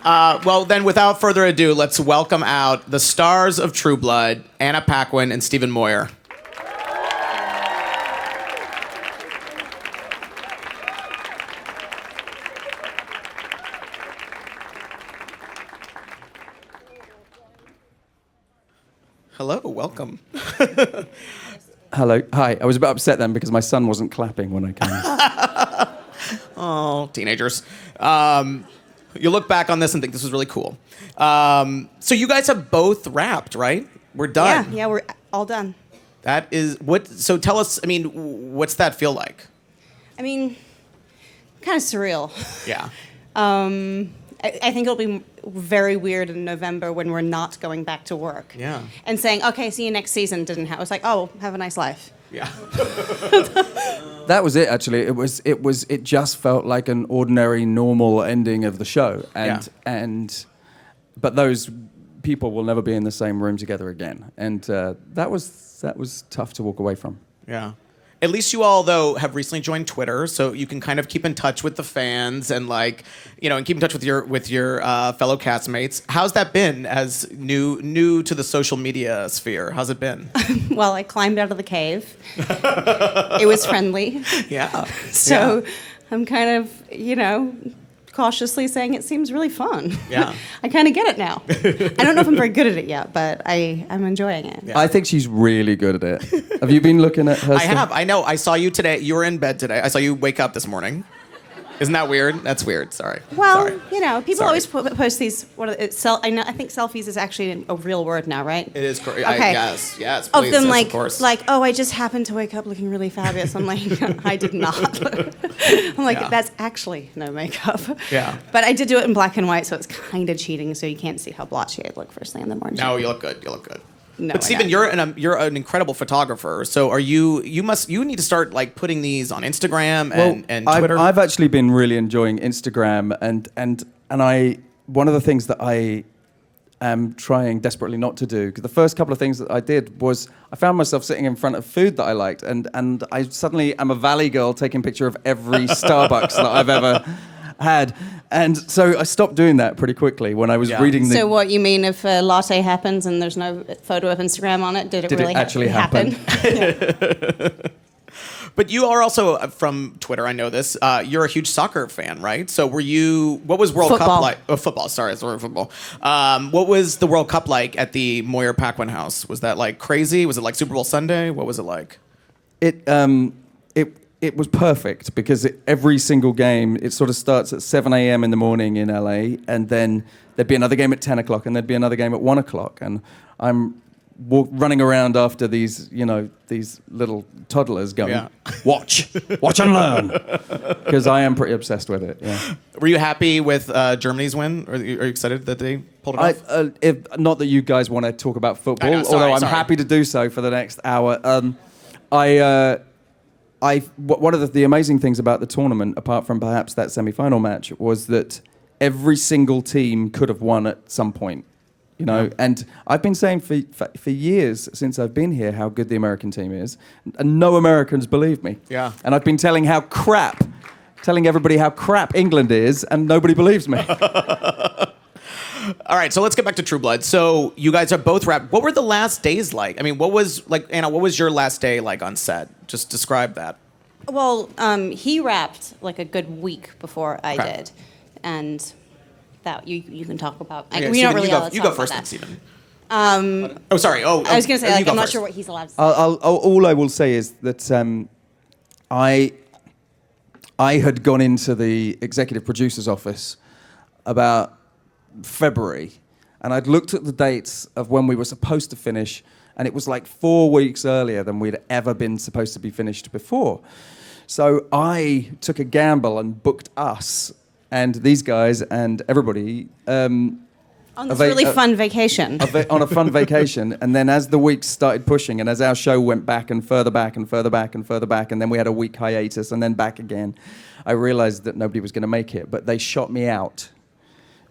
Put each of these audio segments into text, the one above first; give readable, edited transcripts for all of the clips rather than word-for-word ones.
Well, then, without further ado, let's welcome out the stars of True Blood, Anna Paquin and Stephen Moyer. Hello, welcome. Hello, hi. I was a bit upset then because my son wasn't clapping when I came. Oh, teenagers. You look back on this and think this was really cool. So you guys have both wrapped, right? We're done. Yeah, we're all done. That is what. So tell us. I mean, what's that feel like? I mean, kind of surreal. Yeah. I think it'll be very weird in November when we're not going back to work. Yeah. And saying, okay, see you next season didn't have. I was like, oh, have a nice life. Yeah. That was it. Actually, it just felt like an ordinary, normal ending of the show, but those people will never be in the same room together again, and that was tough to walk away from. Yeah. At least you all, though, have recently joined Twitter, so you can kind of keep in touch with the fans and, like, you know, and keep in touch with your fellow castmates. How's that been as new to the social media sphere? How's it been? Well, I climbed out of the cave. It was friendly. Yeah. So I'm kind of, you know, cautiously saying it seems really fun. Yeah. I kind of get it now. I don't know if I'm very good at it yet, but I'm enjoying it. Yeah. I think she's really good at it. Have you been looking at her stuff? I have. I know. I saw you today. You were in bed today. I saw you wake up this morning. Isn't that weird? That's weird. Sorry. Well, Sorry. you know, people Sorry. always post these. I think selfies is actually a real word now, right? It is correct. Okay. Yes. Please, of them, yes, of course. oh, I just happened to wake up looking really fabulous. I'm like, I did not. I'm like, that's actually no makeup. Yeah. But I did do it in black and white, so it's kind of cheating. So you can't see how blotchy I look first thing in the morning. No, you look good. You look good. No, but Stephen, you're an incredible photographer. So you need to start like putting these on Instagram and Twitter. I've actually been really enjoying Instagram and one of the things that I am trying desperately not to do, because the first couple of things that I did was I found myself sitting in front of food that I liked and I suddenly am a valley girl taking a picture of every Starbucks that I've ever had. And so I stopped doing that pretty quickly when I was reading the... So what you mean if a latte happens and there's no photo of Instagram on it, did it really actually happen? But you are also from Twitter, I know this. You're a huge soccer fan, right? So what was World Cup like? Oh, football, sorry, football. What was the World Cup like at the Moyer Paquin house? Was that like crazy? Was it like Super Bowl Sunday? What was it like? It was perfect because every single game, it sort of starts at 7 a.m. in the morning in LA, and then there'd be another game at 10 o'clock, and there'd be another game at 1 o'clock. And I'm running around after these little toddlers going, watch and learn. Because I am pretty obsessed with it, yeah. Were you happy with Germany's win? Are you excited that they pulled it off? Not that you guys want to talk about football, although I'm happy to do so for the next hour. One of the amazing things about the tournament, apart from perhaps that semi-final match, was that every single team could have won at some point, you know. Yeah. And I've been saying for years since I've been here how good the American team is, and no Americans believe me. Yeah. And I've been telling everybody how crap England is, and nobody believes me. All right, so let's get back to True Blood. So you guys are both wrapped. What were the last days like? I mean, Anna, what was your last day like on set? Just describe that. Well, he wrapped like a good week before I did, and that you can talk about. Okay, we don't really you go first, then, Stephen. Sorry. I was going to say, I'm not sure what he's allowed to say. All I will say is that I had gone into the executive producer's office about February, and I'd looked at the dates of when we were supposed to finish, and it was like 4 weeks earlier than we'd ever been supposed to be finished before. So I took a gamble and booked us and these guys and everybody on this really fun vacation. On a fun vacation. And then as the weeks started pushing and as our show went back and further back and further back and further back, and then we had a week hiatus and then back again, I realized that nobody was going to make it, but they shot me out.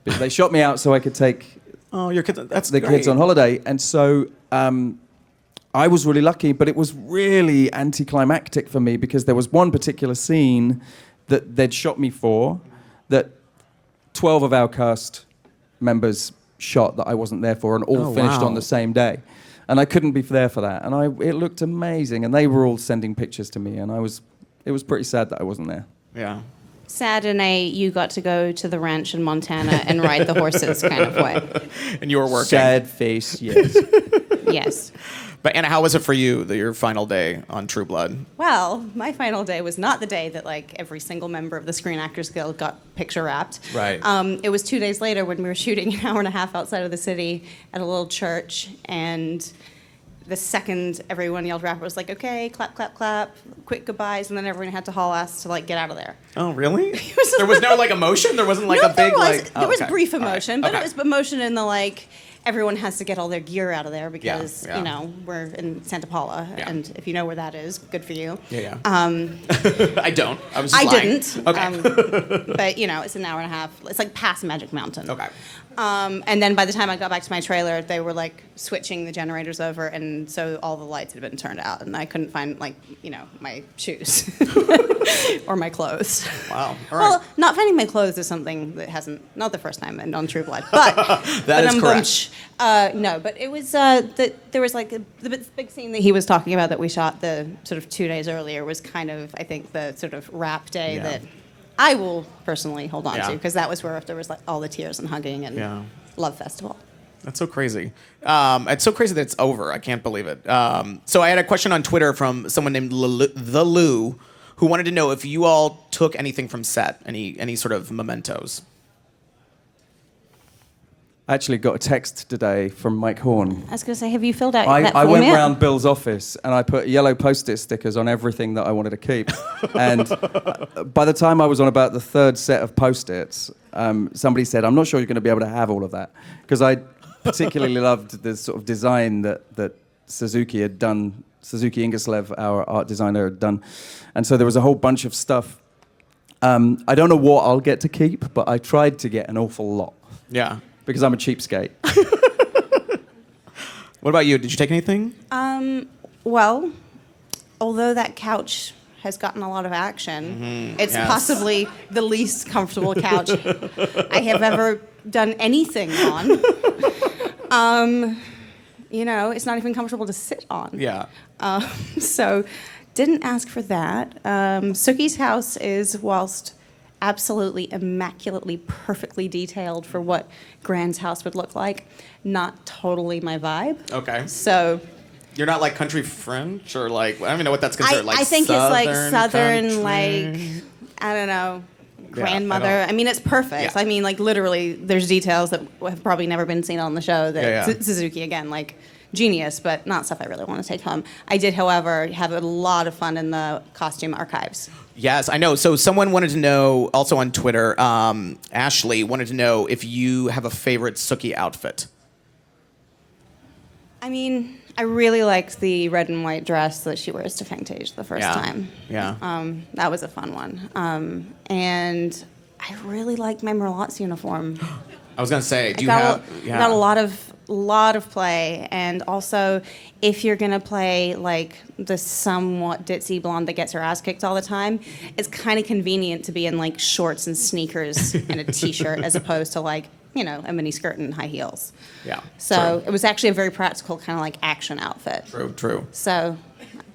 They shot me out so I could take your kids. That's the great. kids on holiday. And so I was really lucky, but it was really anticlimactic for me because there was one particular scene that they'd shot me for that 12 of our cast members shot that I wasn't there for, and all finished on the same day. And I couldn't be there for that. And it looked amazing. And they were all sending pictures to me. And it was pretty sad that I wasn't there. Yeah. Sad in a you got to go to the ranch in Montana and ride the horses kind of way. And you were working. Sad face, yes. Yes. But Anna, how was it for you, your final day on True Blood? Well, my final day was not the day that like every single member of the Screen Actors Guild got picture wrapped. Right. It was 2 days later when we were shooting an hour and a half outside of the city at a little church, and the second everyone yelled wrap, it was like, okay, clap, clap, clap, quick goodbyes, and then everyone had to haul ass to like get out of there. Oh, really? There was no like emotion? There wasn't like a big like... There was brief emotion, but it was emotion in the like... Everyone has to get all their gear out of there because, you know, we're in Santa Paula. Yeah. And if you know where that is, good for you. Yeah. I don't. I was just lying. Didn't. Okay. But, you know, it's an hour and a half. It's like past Magic Mountain. Okay. And then by the time I got back to my trailer, they were, like, switching the generators over. And so all the lights had been turned out. And I couldn't find, like, you know, my shoes or my clothes. Wow. All right. Well, not finding my clothes is something that hasn't, not the first time on True Blood, but that is correct. No, but it was there was like the big scene that he was talking about that we shot the sort of 2 days earlier was kind of, I think, the sort of wrap day that I will personally hold on to, because that was where there was like all the tears and hugging and love festival. That's so crazy. It's so crazy that it's over. I can't believe it. So I had a question on Twitter from someone named The Lou, who wanted to know if you all took anything from set, any sort of mementos. I actually got a text today from Mike Horn. I was going to say, have you filled out that I form went yet? round Bill's office and I put yellow Post-it stickers on everything that I wanted to keep. And by the time I was on about the third set of Post-its, somebody said, I'm not sure you're going to be able to have all of that. Because I particularly loved the sort of design that Sookie had done, Sookie Ingerslev, our art designer, had done. And so there was a whole bunch of stuff. I don't know what I'll get to keep, but I tried to get an awful lot. Yeah. Because I'm a cheapskate. What about you? Did you take anything? Well, although that couch has gotten a lot of action, it's possibly the least comfortable couch I have ever done anything on. You know, it's not even comfortable to sit on. Yeah. So didn't ask for that. Sookie's house is, whilst absolutely immaculately, perfectly detailed for what Grand's house would look like, not totally my vibe. Okay. So you're not like country French or like, I don't even know what that's considered. I think it's like southern, country? like, I don't know, grandmother. Yeah, I mean, it's perfect. Yeah. I mean, like literally there's details that have probably never been seen on the show that Sookie, again, like genius, but not stuff I really want to take home. I did, however, have a lot of fun in the costume archives. Yes, I know. So someone wanted to know, also on Twitter, Ashley wanted to know if you have a favorite Sookie outfit. I mean, I really liked the red and white dress that she wears to Fantage the first time. Yeah. That was a fun one. And I really liked my Merlot's uniform. I was gonna say, got a lot of play, and also if you're gonna play like the somewhat ditzy blonde that gets her ass kicked all the time, it's kind of convenient to be in like shorts and sneakers and a t-shirt as opposed to like, you know, a mini skirt and high heels. Yeah. So it was actually a very practical kind of like action outfit. True. So,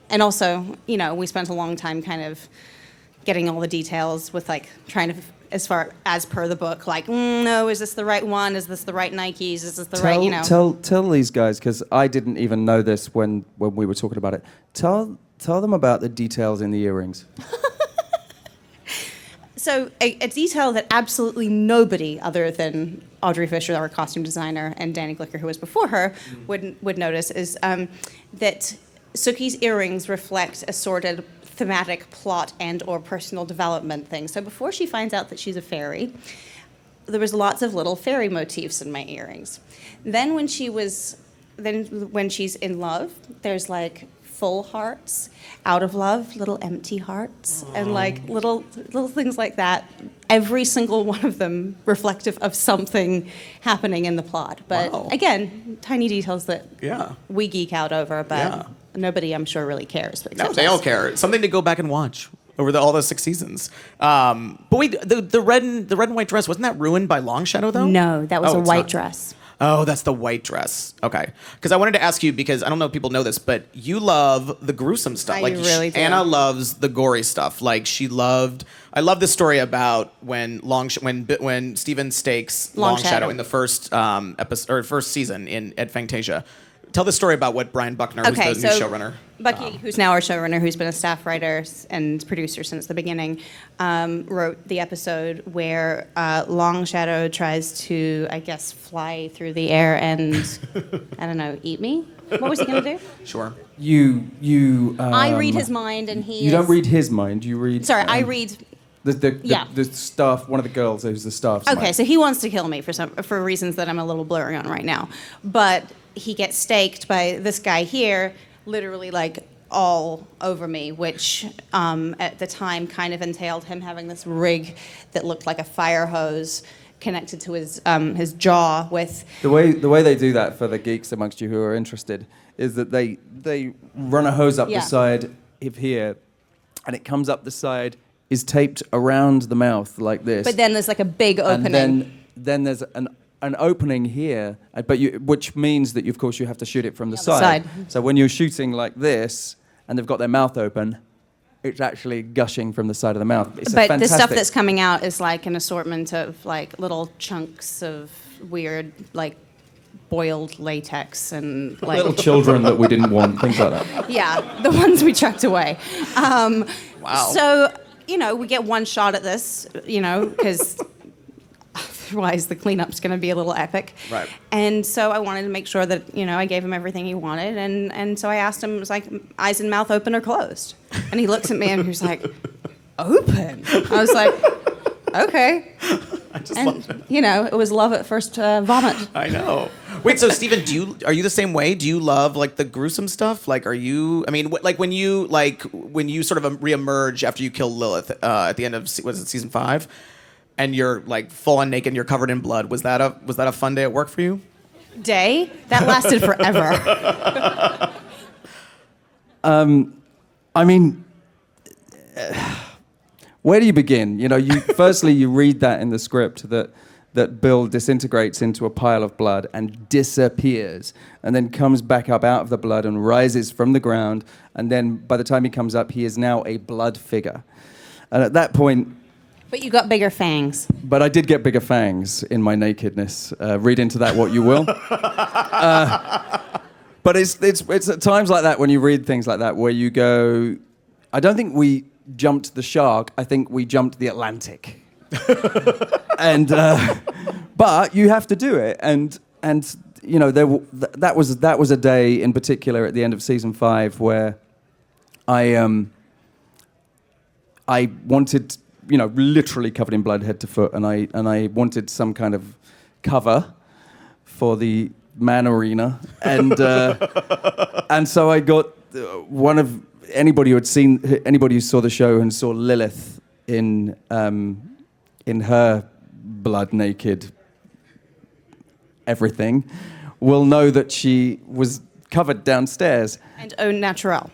and also, you know, we spent a long time kind of getting all the details with like trying to, as per the book, like, no, is this the right one? Is this the right Nikes? Is this the right, you know? Tell these guys, because I didn't even know this when we were talking about it. Tell them about the details in the earrings. So a detail that absolutely nobody other than Audrey Fisher, our costume designer, and Danny Glicker, who was before her, would notice is that Sookie's earrings reflect a sorted thematic plot and or personal development thing. So before she finds out that she's a fairy, there was lots of little fairy motifs in my earrings. Then when she's in love, there's like full hearts, out of love, little empty hearts, and like little things like that. Every single one of them reflective of something happening in the plot. But again, tiny details that we geek out over, but nobody, I'm sure, really cares. No, they all care. Something to go back and watch. over all those 6 seasons. But wait, the red and white dress, wasn't that ruined by Long Shadow though? No, that was a it's white not. dress. Oh, that's the white dress. Okay. Because I wanted to ask you, because I don't know if people know this, but you love the gruesome stuff. I really do. Anna loves the gory stuff. Like I love the story about when Stephen stakes Long Shadow in the first episode or first season at Fantasia. Tell the story about what Brian Buckner, who's the new showrunner. Bucky, who's now our showrunner, who's been a staff writer and producer since the beginning, wrote the episode where Long Shadow tries to, I guess, fly through the air and, I don't know, eat me? What was he going to do? Sure. I read his mind and he You don't read his mind, you read... Sorry, I read... The staff, one of the girls who's the staff. Okay, so he wants to kill me for reasons that I'm a little blurry on right now. But he gets staked by this guy here, literally like all over me, which at the time kind of entailed him having this rig that looked like a fire hose connected to his jaw with... The way they do that for the geeks amongst you who are interested is that they run a hose up the side of here, and it comes up the side, is taped around the mouth like this. But then there's like a big opening. And then there's an opening here, which means that of course you have to shoot it from the side. So when you're shooting like this, and they've got their mouth open, it's actually gushing from the side of the mouth. But the stuff that's coming out is like an assortment of like little chunks of weird like boiled latex and like little children that we didn't want, things like that. Yeah, the ones we chucked away. Wow. So, we get one shot at this, because otherwise the cleanup's going to be a little epic. Right. And so I wanted to make sure that, I gave him everything he wanted. And so I asked him, it was like, eyes and mouth open or closed? And he looks at me and he was like, open? I was like, okay. It was love at first vomit. I know. Wait, so Stephen, are you the same way? Do you love like the gruesome stuff? Like, when you sort of reemerge after you kill Lilith at the end of season 5, and you're like full on naked, and you're covered in blood. Was that a fun day at work for you? Day? That lasted forever. Where do you begin? Firstly you read that in the script that Bill disintegrates into a pile of blood and disappears, and then comes back up out of the blood and rises from the ground, and then by the time he comes up, he is now a blood figure. And at that point... But you got bigger fangs. But I did get bigger fangs in my nakedness. Read into that what you will. But it's at times like that when you read things like that where you go, I don't think we jumped the shark, I think we jumped the Atlantic. And but you have to do it, and that was a day in particular at the end of season 5 where I wanted, literally covered in blood head to foot, and I wanted some kind of cover for the man arena, and so I got anybody who saw the show and saw Lilith in her blood naked everything will know that she was covered downstairs. And au naturel.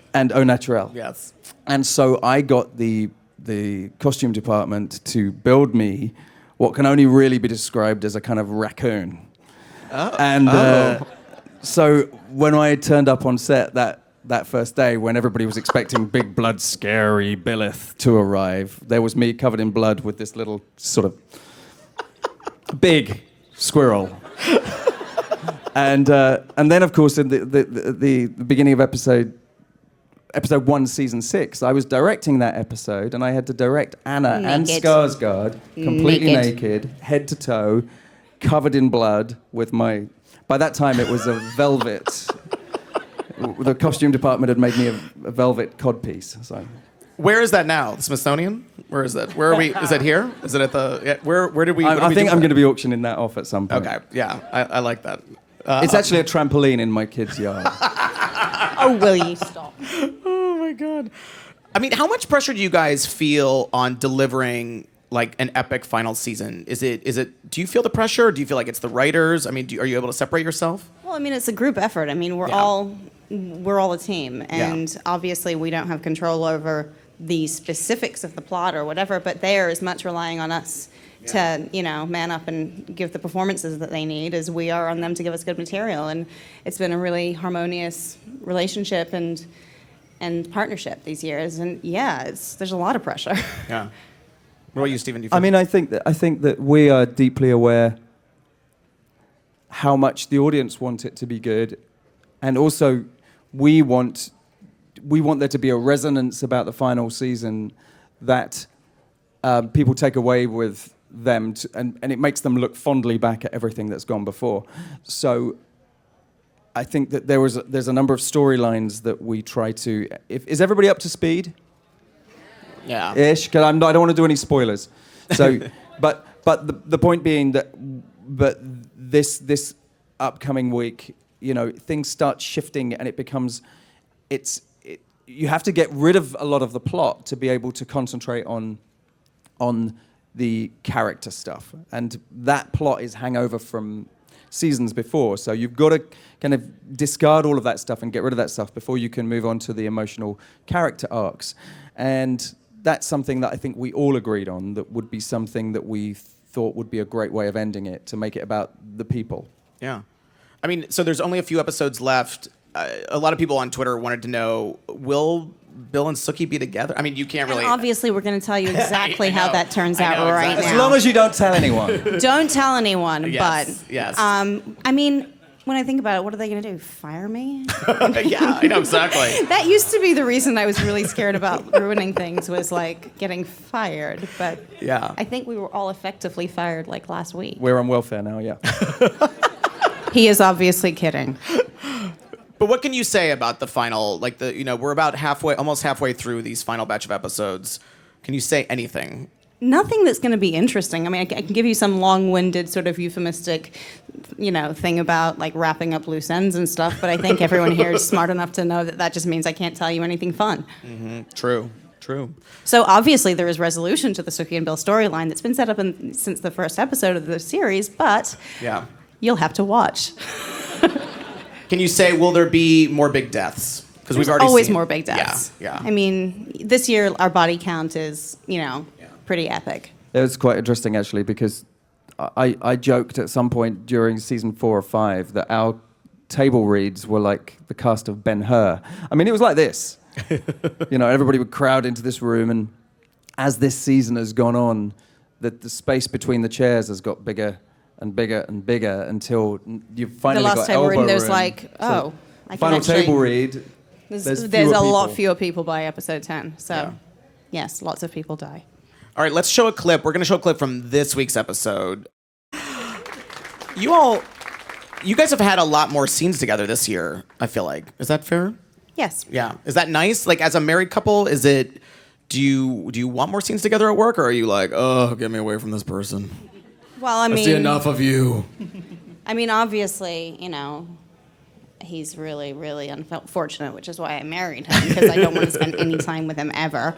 Yes. And so I got the costume department to build me what can only really be described as a kind of raccoon. Oh. And so when I turned up on set that first day, when everybody was expecting big blood scary Billith to arrive, there was me covered in blood with this little sort of big squirrel. And then of course in the beginning of episode 1 season 6, I was directing that episode, and I had to direct Anna and Skarsgård completely naked, head to toe, covered in blood with my... By that time it was a velvet... The costume department had made me a velvet codpiece. So. Where is that now? The Smithsonian? Where is that? Where are we? Is that here? Is it at the? Yeah, where did we? I think I'm going to be auctioning that off at some point. Okay, yeah, I like that. It's actually a trampoline in my kid's yard. Oh, will you stop? Oh my God. I mean, how much pressure do you guys feel on delivering like an epic final season? Is it? Do you feel the pressure? Or do you feel like it's the writers? I mean, are you able to separate yourself? Well, I mean, it's a group effort. I mean, we're all a team, and obviously we don't have control over the specifics of the plot or whatever, but they are as much relying on us to, man up and give the performances that they need as we are on them to give us good material. And it's been a really harmonious relationship and partnership these years. And there's a lot of pressure. Yeah. What about you, Stephen? I mean, I think that we are deeply aware how much the audience want it to be good, and also we want there to be a resonance about the final season that people take away with them, and it makes them look fondly back at everything that's gone before. So I think that there's a number of storylines that we try to... Is everybody up to speed? Yeah. Ish, because I don't want to do any spoilers. So, but the point being that, this upcoming week, things start shifting, and it becomes, you have to get rid of a lot of the plot to be able to concentrate on the character stuff, and that plot is hangover from seasons before. So you've got to kind of discard all of that stuff and get rid of that stuff before you can move on to the emotional character arcs. And that's something that I think we all agreed on, that would be something that we thought would be a great way of ending it, to make it about the people. Yeah. I mean, so there's only a few episodes left. A lot of people on Twitter wanted to know, will Bill and Sookie be together? I mean, you can't really... And obviously, we're going to tell you exactly how that turns out right now. As long as you don't tell anyone. Don't tell anyone, yes, but... Yes. I mean, when I think about it, what are they going to do? Fire me? Yeah, I know, exactly. That used to be the reason I was really scared about ruining things, was like getting fired. But yeah. I think we were all effectively fired like last week. We're on welfare now, yeah. He is obviously kidding. But what can you say about the final, we're about almost halfway through these final batch of episodes. Can you say anything? Nothing that's going to be interesting. I mean, I can give you some long-winded sort of euphemistic, thing about like wrapping up loose ends and stuff, but I think everyone here is smart enough to know that just means I can't tell you anything fun. Mm-hmm. True. So obviously there is resolution to the Sookie and Bill storyline that's been set up since the first episode of the series, but you'll have to watch. Can you say, will there be more big deaths? Because we've already always seen... more big deaths. Yeah. I mean, this year our body count is, pretty epic. It was quite interesting, actually, because I joked at some point during season 4 or 5 that our table reads were like the cast of Ben-Hur. I mean, it was like this. Everybody would crowd into this room, and as this season has gone on, the space between the chairs has got bigger and bigger and bigger until you've finally got elbow room. The last table read, there's like, so I can final actually... table read, there's a lot fewer people by episode 10. So, yes, lots of people die. All right, let's show a clip. We're going to show a clip from this week's episode. You guys have had a lot more scenes together this year, I feel like. Is that fair? Yes. Yeah. Is that nice? Like, as a married couple, do you want more scenes together at work, or are you like, oh, get me away from this person? Well, I mean... I see enough of you. I mean, obviously, he's really, really unfortunate, which is why I married him, because I don't want to spend any time with him ever.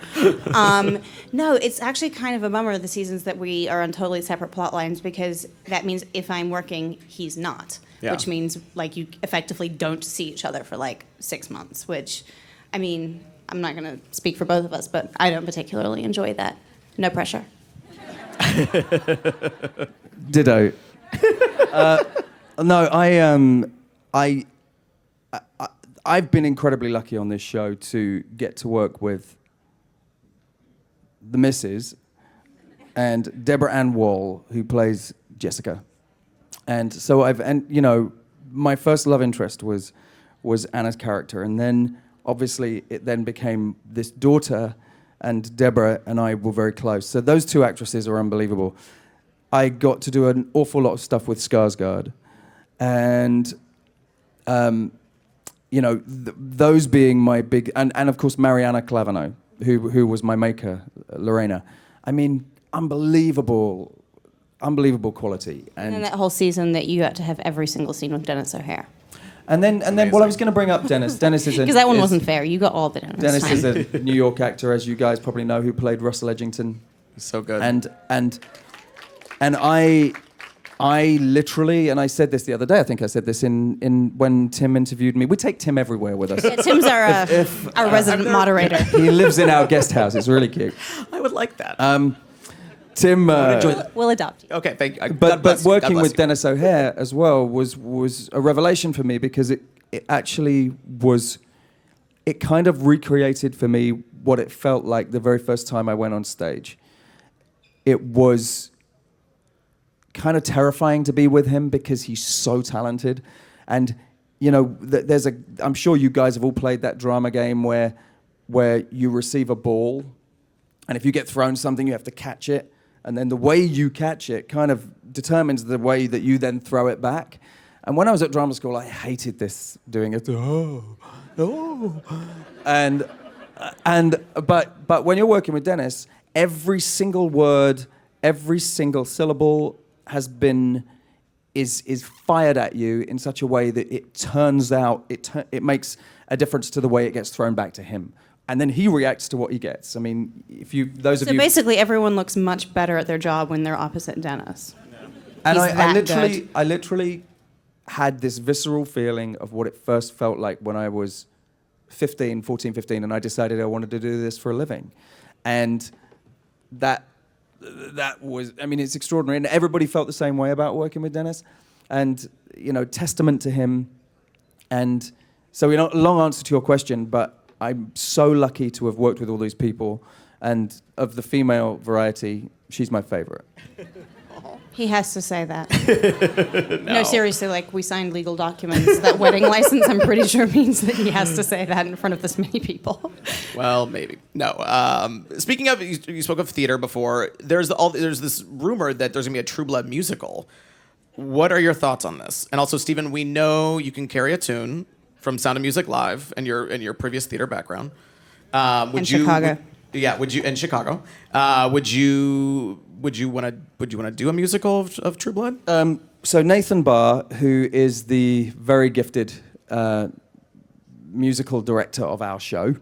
No, it's actually kind of a bummer, the seasons that we are on totally separate plot lines, because that means if I'm working, he's not. Yeah. Which means, you effectively don't see each other for, 6 months, which, I mean, I'm not going to speak for both of us, but I don't particularly enjoy that. No pressure. Ditto. No, I've been incredibly lucky on this show to get to work with the Mrs. and Deborah Ann Wall, who plays Jessica. And so my first love interest was Anna's character, and then obviously it then became this daughter, and Deborah and I were very close. So those two actresses are unbelievable. I got to do an awful lot of stuff with Skarsgård, and those being my big, and of course Mariana Clavano, who was my maker, Lorena. I mean, unbelievable quality. And then that whole season that you got to have every single scene with Dennis O'Hare. And then, I was going to bring up Dennis. Dennis is because that one wasn't fair. You got all the Dennis. Dennis is a New York actor, as you guys probably know, who played Russell Edgington. So good. And I literally, and I said this the other day, I think I said this in when Tim interviewed me. We take Tim everywhere with us. Yeah, Tim's our resident moderator. He lives in our guest house. It's really cute. I would like that. Tim, we'll adopt you. Okay, thank you. but working with Dennis O'Hare as well was a revelation for me, because it actually was, it kind of recreated for me what it felt like the very first time I went on stage. It was kind of terrifying to be with him because he's so talented. And, you know, I'm sure you guys have all played that drama game where you receive a ball, and if you get thrown something, you have to catch it. And then the way you catch it kind of determines the way that you then throw it back. And when I was at drama school, I hated this, doing it. But when you're working with Dennis, every single word, every single syllable is fired at you in such a way that it turns out, it makes a difference to the way it gets thrown back to him. And then he reacts to what he gets. I mean, So basically, everyone looks much better at their job when they're opposite Dennis. And I literally had this visceral feeling of what it first felt like when I was 14, 15, and I decided I wanted to do this for a living. And that was, I mean, it's extraordinary. And everybody felt the same way about working with Dennis. And, you know, testament to him. And so, you know, long answer to your question, but I'm so lucky to have worked with all these people. And of the female variety, she's my favorite. He has to say that. No, seriously, like, we signed legal documents. That wedding license, I'm pretty sure, means that he has to say that in front of this many people. Well, maybe. No. Speaking of, you spoke of theater before. There's this rumor that there's going to be a True Blood musical. What are your thoughts on this? And also, Stephen, we know you can carry a tune from Sound of Music Live and your previous theater background. Chicago. Would you in Chicago? Would you want to do a musical of True Blood? So Nathan Barr, who is the very gifted musical director of our show,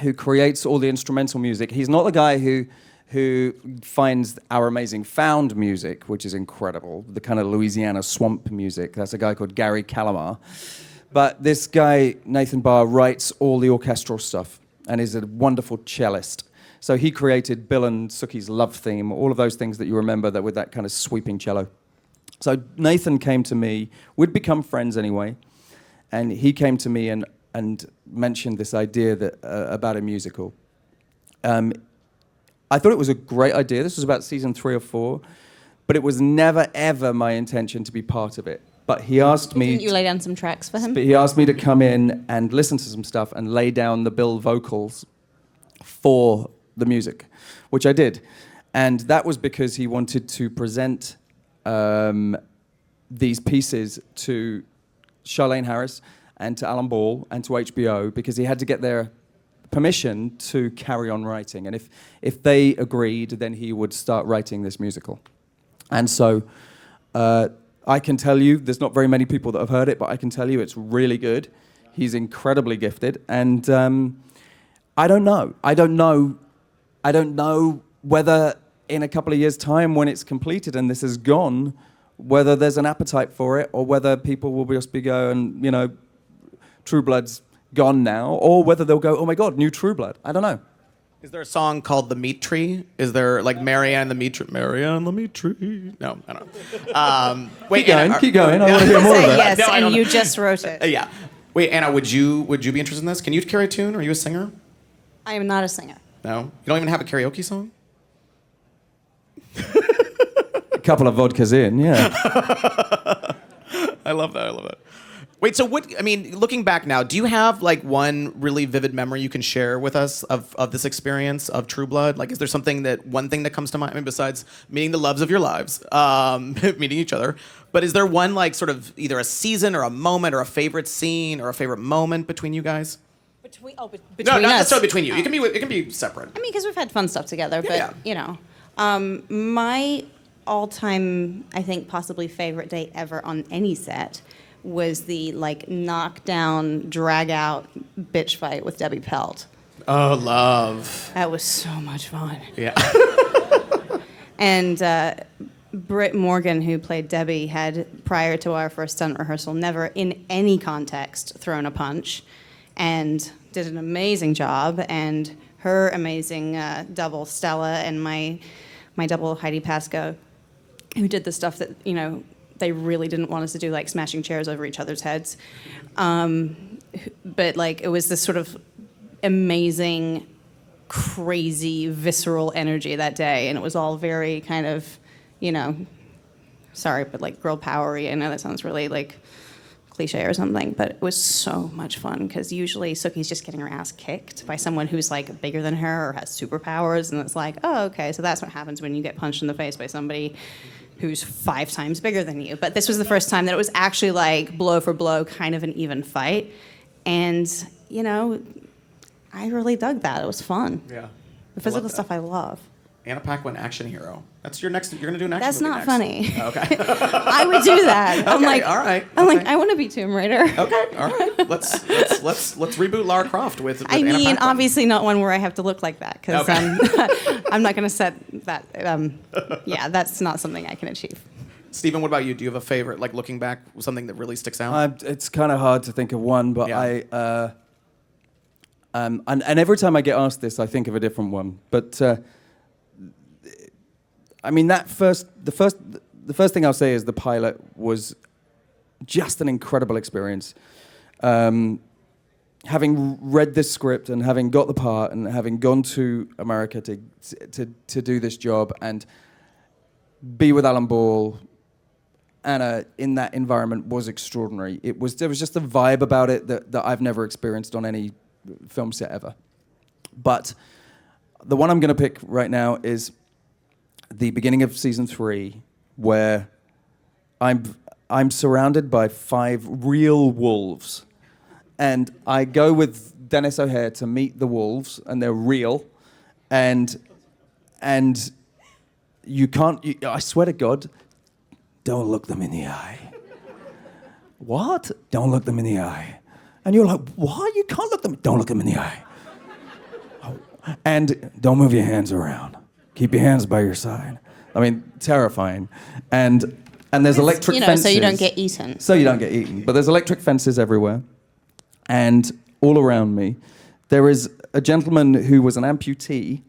who creates all the instrumental music. He's not the guy who finds our amazing found music, which is incredible, the kind of Louisiana swamp music. That's a guy called Gary Calamar. But this guy, Nathan Barr, writes all the orchestral stuff and is a wonderful cellist. So he created Bill and Sookie's love theme, all of those things that you remember that with that kind of sweeping cello. So Nathan came to me, we'd become friends anyway, and he came to me and mentioned this idea that about a musical. I thought it was a great idea. This was about season 3 or 4, but it was never, ever my intention to be part of it. But he asked me... Didn't you lay down some tracks for him? He asked me to come in and listen to some stuff and lay down the Bill vocals for the music, which I did. And that was because he wanted to present these pieces to Charlene Harris and to Alan Ball and to HBO, because he had to get their permission to carry on writing. And if they agreed, then he would start writing this musical. And so I can tell you, there's not very many people that have heard it, but I can tell you it's really good. He's incredibly gifted. And I don't know whether in a couple of years' time, when it's completed and this is gone, whether there's an appetite for it, or whether people will just be going, you know, True Blood's gone now, or whether they'll go, oh my God, new True Blood. I don't know. Is there a song called The Meat Tree? Is there like Marianne the Meat Tree? Marianne the Meat Tree? No, I don't know. Wait, keep going. I want to hear more of that. Yes, no, and you just wrote it. Yeah. Wait, Anna, would you be interested in this? Can you carry a tune? Are you a singer? I am not a singer. No? You don't even have a karaoke song? A couple of vodkas in, yeah. I love that. Wait, so looking back now, do you have like one really vivid memory you can share with us of this experience of True Blood? Like, is there one thing that comes to mind? I mean, besides meeting the loves of your lives, meeting each other, but is there one like sort of either a season or a moment or a favorite scene or a favorite moment between you guys? Between no, us. not necessarily between you. It can be separate. I mean, because we've had fun stuff together, but yeah. You know, my all-time, I think, possibly favorite date ever on any set was the like knockdown, drag-out bitch fight with Debbie Pelt. Oh, love. That was so much fun. Yeah. And Britt Morgan, who played Debbie, had, prior to our first stunt rehearsal, never in any context thrown a punch, and did an amazing job. And her amazing double, Stella, and my double, Heidi Pasco, who did the stuff that, they really didn't want us to do, like smashing chairs over each other's heads. But like, it was this sort of amazing, crazy, visceral energy that day, and it was all very kind of, sorry, but like girl powery. I know that sounds really like cliche or something, but it was so much fun because usually Sookie's just getting her ass kicked by someone who's like bigger than her or has superpowers, and it's like, oh, okay, so that's what happens when you get punched in the face by somebody who's 5 times bigger than you. But this was the first time that it was actually like blow for blow, kind of an even fight, and I really dug that. It was fun. Yeah, the physical stuff I love. Anna Paquin, action hero. That's your next. You're gonna do an action. That's movie not next. funny. Okay. I would do that. Okay, I'm like, all right. I'm okay. like, I want to be Tomb Raider. Okay, all right. Let's reboot Lara Croft with I Anna mean, Paquin. obviously not one where I have to look like that because I'm not gonna set that. Yeah, that's not something I can achieve. Stephen, what about you? Do you have a favorite, like looking back, something that really sticks out? It's kind of hard to think of one, but Yeah. and every time I get asked this, I think of a different one. But I mean, the first thing I'll say is the pilot was just an incredible experience. Having read this script and having got the part and having gone to America to do this job and be with Alan Ball, Anna in that environment was extraordinary. There was just a vibe about it that I've never experienced on any film set ever. But the one I'm going to pick right now is the beginning of season 3, where I'm surrounded by 5 real wolves, and I go with Dennis O'Hare to meet the wolves, and they're real, and you can't. I swear to God, don't look them in the eye. What? Don't look them in the eye. And you're like, what? You can't look them. Don't look them in the eye. Oh. And don't move your hands around. Keep your hands by your side. I mean, terrifying. And there's electric fences. So you don't get eaten. So you don't get eaten. But there's electric fences everywhere. And all around me, there is a gentleman who was an amputee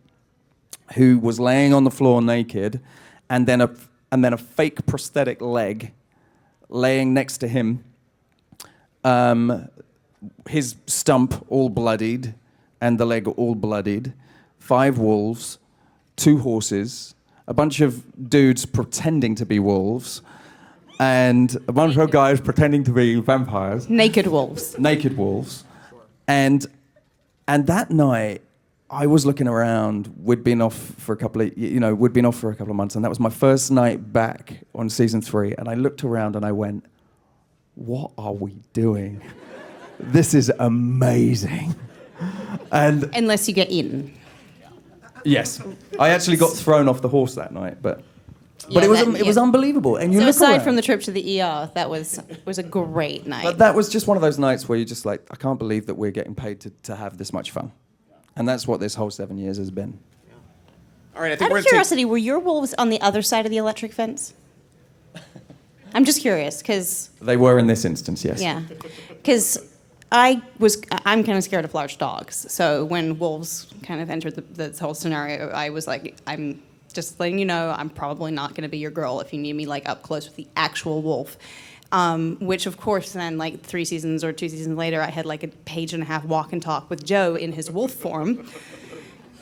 who was laying on the floor naked, and then a fake prosthetic leg laying next to him. His stump all bloodied, and the leg all bloodied. 5 wolves, 2 horses, a bunch of dudes pretending to be wolves, and a bunch of guys pretending to be vampires. Naked wolves. Naked wolves. And that night, I was looking around. We'd been off for a couple of months, and that was my first night back on season 3. And I looked around and I went, "What are we doing? This is amazing." And Unless you get eaten. yes, I actually got thrown off the horse that night, but Yeah, it was unbelievable. And you So look aside around, from the trip to the ER, that was a great night. but that was just one of those nights where you're just like, I can't believe that we're getting paid to have this much fun. And that's what this whole 7 years has been. All right, I think Out we're of going to curiosity, were your wolves on the other side of the electric fence? I'm just curious, because... They were in this instance, yes. Yeah. Because I'm kind of scared of large dogs. So when wolves kind of entered this whole scenario, I was like, I'm just letting you know, I'm probably not going to be your girl if you need me like up close with the actual wolf. Which, of course, then, like 3 seasons or 2 seasons later, I had like a page-and-a-half walk and talk with Joe in his wolf form.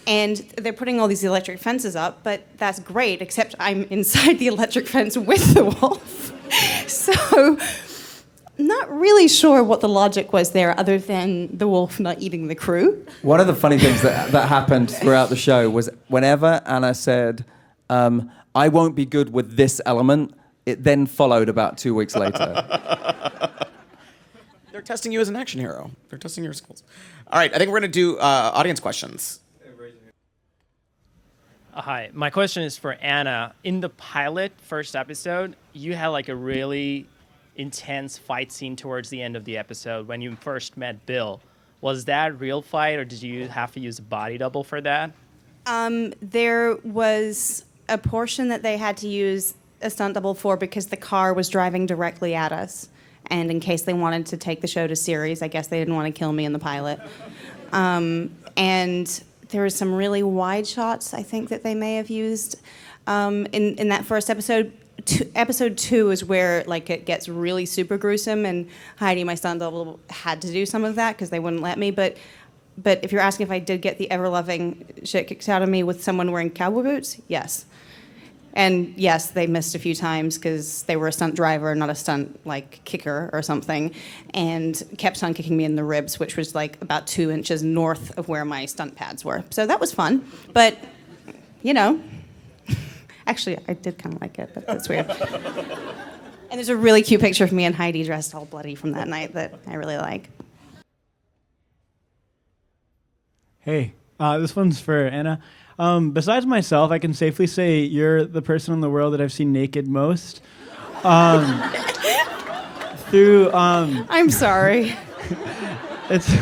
And they're putting all these electric fences up, but that's great, except I'm inside the electric fence with the wolf. So, not really sure what the logic was there, other than the wolf not eating the crew. One of the funny things that happened throughout the show was whenever Anna said, I won't be good with this element, it then followed about 2 weeks later. They're testing you as an action hero. They're testing your skills. All right, I think we're going to do audience questions. Hi, my question is for Anna. In the pilot first episode, you had like a really intense fight scene towards the end of the episode when you first met Bill. Was that a real fight, or did you have to use a body double for that? There was a portion that they had to use a stunt double for because the car was driving directly at us. And in case they wanted to take the show to series, I guess they didn't want to kill me in the pilot. And there were some really wide shots, I think, that they may have used in that first episode. Episode 2 is where like it gets really super gruesome, and Heidi, my stunt double, had to do some of that because they wouldn't let me. But if you're asking if I did get the ever-loving shit kicked out of me with someone wearing cowboy boots, yes. And yes, they missed a few times because they were a stunt driver, not a stunt like kicker or something, and kept on kicking me in the ribs, which was like about 2 inches north of where my stunt pads were. So that was fun, but you know, actually I did kind of like it, but that's weird. And there's a really cute picture of me and Heidi dressed all bloody from that night that I really like. Hey, this one's for Anna. Besides myself, I can safely say you're the person in the world that I've seen naked most. I'm sorry. It's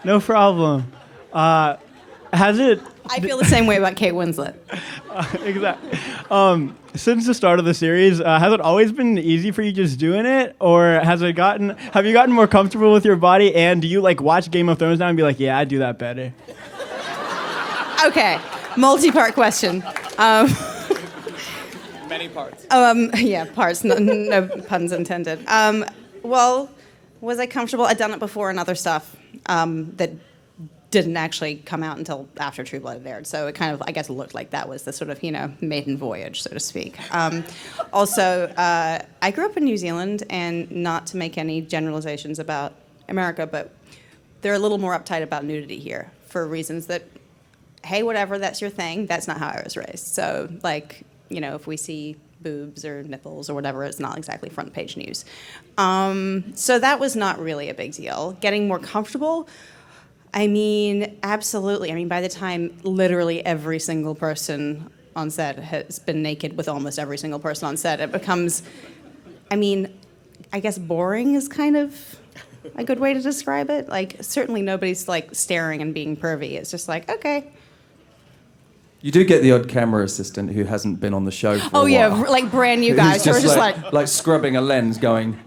no problem. Has it? I feel the same way about Kate Winslet. Exactly. Since the start of the series, has it always been easy for you just doing it, or have you gotten more comfortable with your body? And do you like watch Game of Thrones now and be like, yeah, I do that better? Okay. Multi-part question. Many parts. Yeah, parts. No puns intended. Well, was I comfortable? I'd done it before in other stuff that didn't actually come out until after True Blood had aired. So it kind of, I guess, looked like that was the sort of, maiden voyage, so to speak. Also, I grew up in New Zealand, and not to make any generalizations about America, but they're a little more uptight about nudity here for reasons that, hey, whatever, that's your thing. That's not how I was raised. So, like, if we see boobs or nipples or whatever, it's not exactly front page news. So that was not really a big deal. Getting more comfortable, I mean, absolutely. I mean, by the time literally every single person on set has been naked with almost every single person on set, it becomes, I guess boring is kind of a good way to describe it. Like, certainly nobody's, like, staring and being pervy. It's just like, okay. You do get the odd camera assistant who hasn't been on the show for a while. Oh, yeah, like brand new guys who are just like scrubbing a lens going...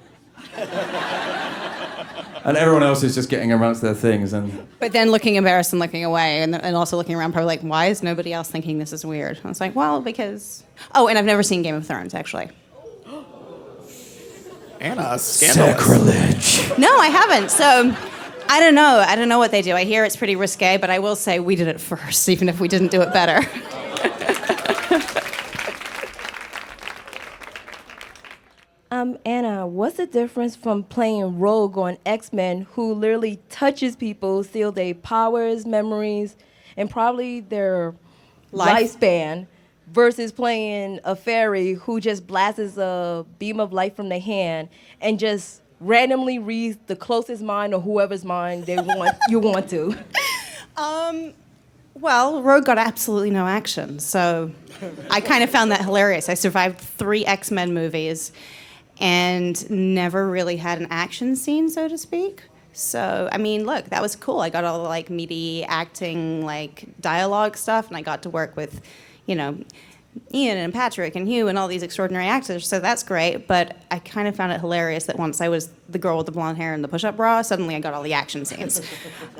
And everyone else is just getting amongst their things. But then looking embarrassed and looking away, and also looking around probably like, why is nobody else thinking this is weird? I was like, well, because... Oh, and I've never seen Game of Thrones, actually. Anna, scandalous. Sacrilege. No, I haven't. So... I don't know what they do. I hear it's pretty risque, but I will say we did it first, even if we didn't do it better. Anna, what's the difference from playing Rogue on X-Men, who literally touches people, steals their powers, memories, and probably their lifespan, versus playing a fairy who just blasts a beam of light from their hand and just randomly reads the closest mind or whoever's mind you want to? Well, Rogue got absolutely no action, so I kind of found that hilarious. I survived 3 X-Men movies and never really had an action scene, so to speak. So, look, that was cool. I got all the, like, meaty acting, like, dialogue stuff, and I got to work with, Ian and Patrick and Hugh and all these extraordinary actors, so that's great. But I kind of found it hilarious that once I was the girl with the blonde hair and the push-up bra, suddenly I got all the action scenes.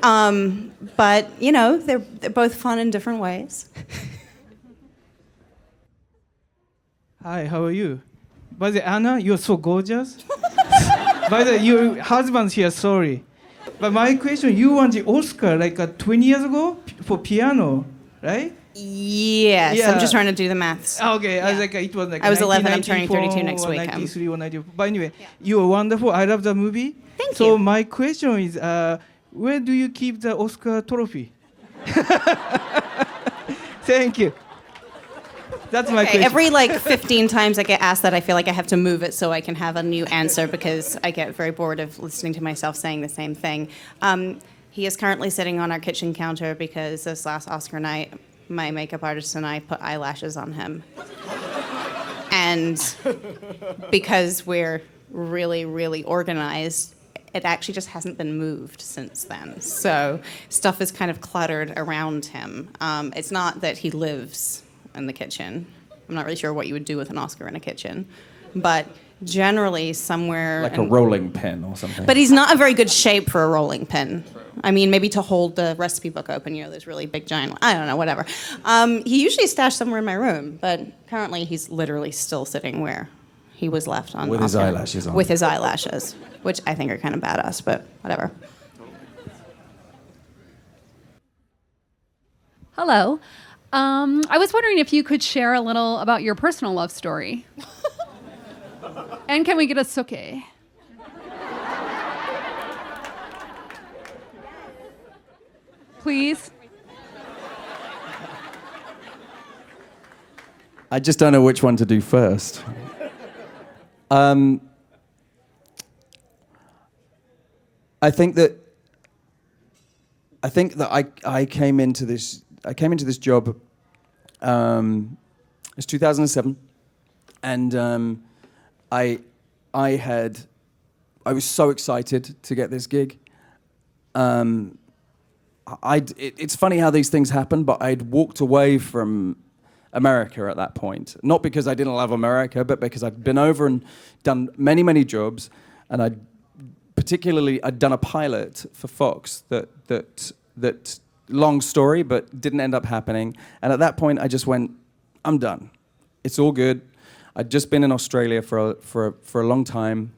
But, they're both fun in different ways. Hi, how are you? By the way, Anna, you're so gorgeous. By the way, your husband's here, sorry. But my question, you won the Oscar like 20 years ago for piano, right? Yes, yeah. I'm just trying to do the maths. Okay, yeah. It was like I was 11, I'm turning 32 next week. 93 or 94. But anyway, you are wonderful. I love the movie. Thank you. So my question is, where do you keep the Oscar trophy? Thank you. That's my question. Every 15 times I get asked that, I feel like I have to move it so I can have a new answer because I get very bored of listening to myself saying the same thing. He is currently sitting on our kitchen counter because this last Oscar night, my makeup artist and I put eyelashes on him. And because we're really, really organized, it actually just hasn't been moved since then. So stuff is kind of cluttered around him. It's not that he lives in the kitchen. I'm not really sure what you would do with an Oscar in a kitchen, but generally somewhere... Like a rolling pin or something. But he's not a very good shape for a rolling pin. I mean, maybe to hold the recipe book open, those really big, giant... I don't know, whatever. He usually stashed somewhere in my room, but currently he's literally still sitting where he was left on with Oscar. His eyelashes on. With his eyelashes, which I think are kind of badass, but whatever. Hello. I was wondering if you could share a little about your personal love story. And can we get a Sookie? Please? I just don't know which one to do first. I think that I came into this job. It's 2007, and I was so excited to get this gig. It's funny how these things happen, but I'd walked away from America at that point, not because I didn't love America, but because I'd been over and done many, many jobs, and I'd done a pilot for Fox that long story, but didn't end up happening. And at that point, I just went, I'm done. It's all good. I'd just been in Australia for a long time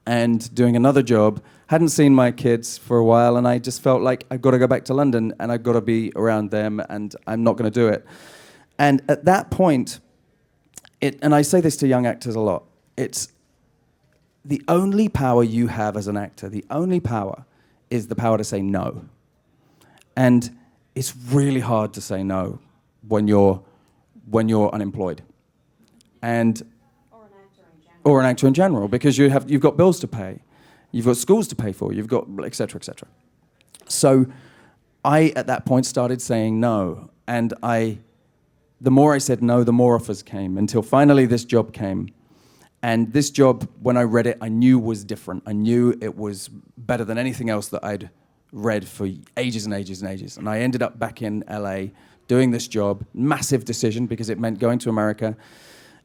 and doing another job. Hadn't seen my kids for a while, and I just felt like I've got to go back to London and I've got to be around them, and I'm not going to do it. And at that point, and I say this to young actors a lot, it's the only power you have as an actor, the only power is the power to say no. And it's really hard to say no when you're unemployed. Or an actor in general, because you've got bills to pay, you've got schools to pay for, you've got et cetera, et cetera. So I, at that point, started saying no. And the more I said no, the more offers came, until finally this job came. And this job, when I read it, I knew was different. I knew it was better than anything else that I'd read for ages and ages and ages. And I ended up back in LA doing this job. Massive decision, because it meant going to America.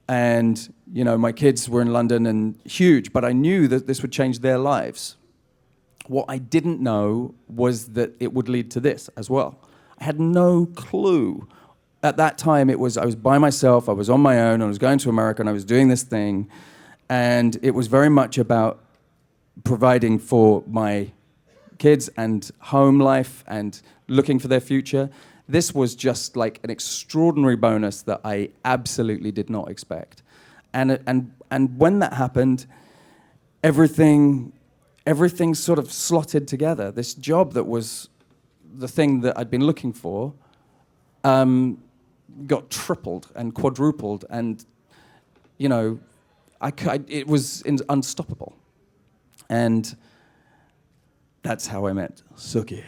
And, my kids were in London, and huge, but I knew that this would change their lives. What I didn't know was that it would lead to this as well. I had no clue. At that time, I was by myself, I was on my own, I was going to America, and I was doing this thing. And it was very much about providing for my kids and home life and looking for their future. This was just like an extraordinary bonus that I absolutely did not expect. And when that happened, everything sort of slotted together. This job that was the thing that I'd been looking for got tripled and quadrupled, and it was unstoppable. And that's how I met Sookie.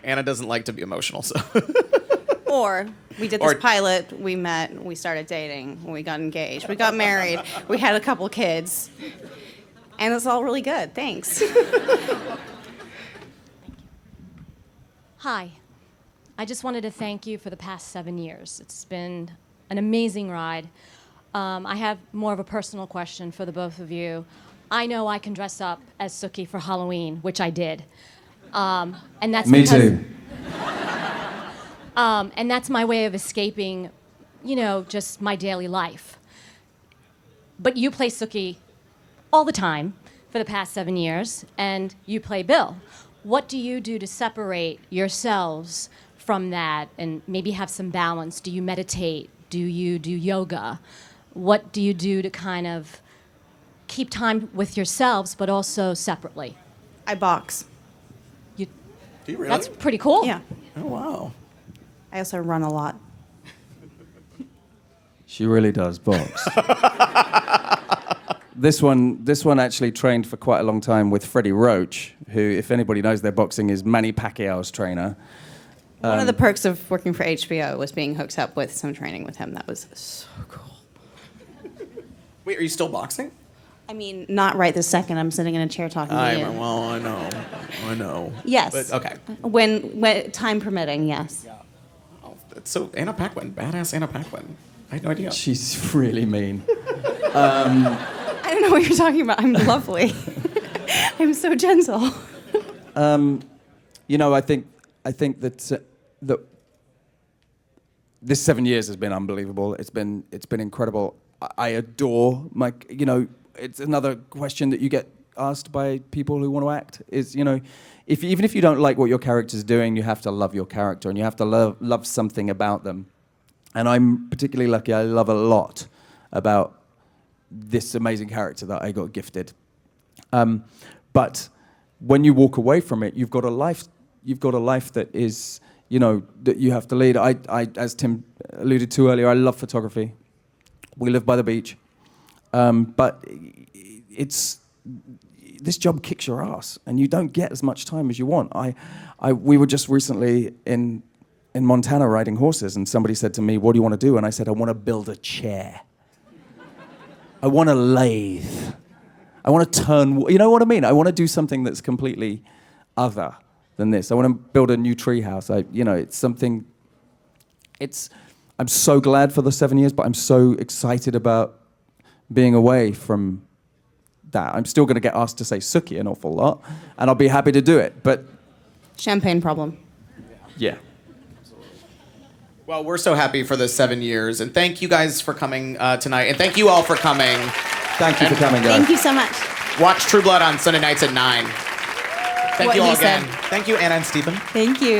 Anna doesn't like to be emotional, so. Or we did this pilot, we met, we started dating, we got engaged, we got married, we had a couple kids, and it's all really good. Thanks. Hi. I just wanted to thank you for the past 7 years. It's been an amazing ride. I have more of a personal question for the both of you. I know I can dress up as Sookie for Halloween, which I did. And that's Me too. And that's my way of escaping, just my daily life. But you play Sookie all the time for the past 7 years, and you play Bill. What do you do to separate yourselves from that and maybe have some balance? Do you meditate? Do you do yoga? What do you do to kind of keep time with yourselves, but also separately? I box. Do you really? That's pretty cool. Yeah. Oh, wow. I also run a lot. She really does box. This one actually trained for quite a long time with Freddie Roach, who, if anybody knows their boxing, is Manny Pacquiao's trainer. One of the perks of working for HBO was being hooked up with some training with him. That was so cool. Wait, are you still boxing? I mean, not right this second. I'm sitting in a chair talking to you. Well, I know. Yes. But, okay. When time permitting, yes. Yeah. Oh, so Anna Paquin, badass Anna Paquin. I had no idea. She's really mean. I don't know what you're talking about. I'm lovely. I'm so gentle. You know, I think that this 7 years has been unbelievable. It's been incredible. I adore my. You know, it's another question that you get asked by people who want to act. Is, you know, even if you don't like what your character's doing, you have to love your character and you have to love something about them. And I'm particularly lucky. I love a lot about this amazing character that I got gifted. But when you walk away from it, you've got a life. You've got a life that is, you know, that you have to lead. I as Tim alluded to earlier, I love photography. We live by the beach, but this job kicks your ass, and you don't get as much time as you want. We were just recently in Montana riding horses, and somebody said to me, "What do you want to do?" And I said, "I want to build a chair. I want to lathe. I want to turn. You know what I mean? I want to do something that's completely other than this. I want to build a new tree house. It's something. I'm so glad for the 7 years, but I'm so excited about being away from that. I'm still going to get asked to say Sookie an awful lot, and I'll be happy to do it. But champagne problem. Yeah. Well, we're so happy for the 7 years, and thank you guys for coming tonight, and thank you all for coming. Thank you for coming, guys. Thank you so much. Watch True Blood on Sunday nights at 9. Thank you all again. Said. Thank you, Anna and Stephen. Thank you.